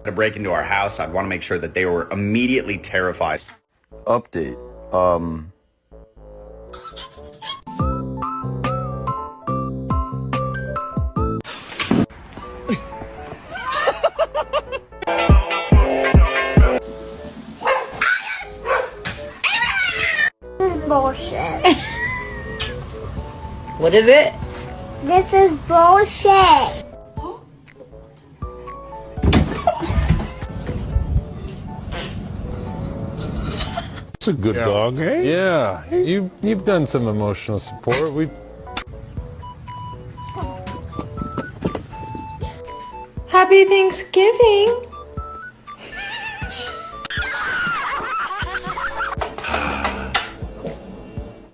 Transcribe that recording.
to break into our house, I'd want to make sure that they were immediately terrified. Update. This is bullshit. What is it? This is bullshit. It's a good dog, eh? Yeah, you've done some emotional support. Happy Thanksgiving!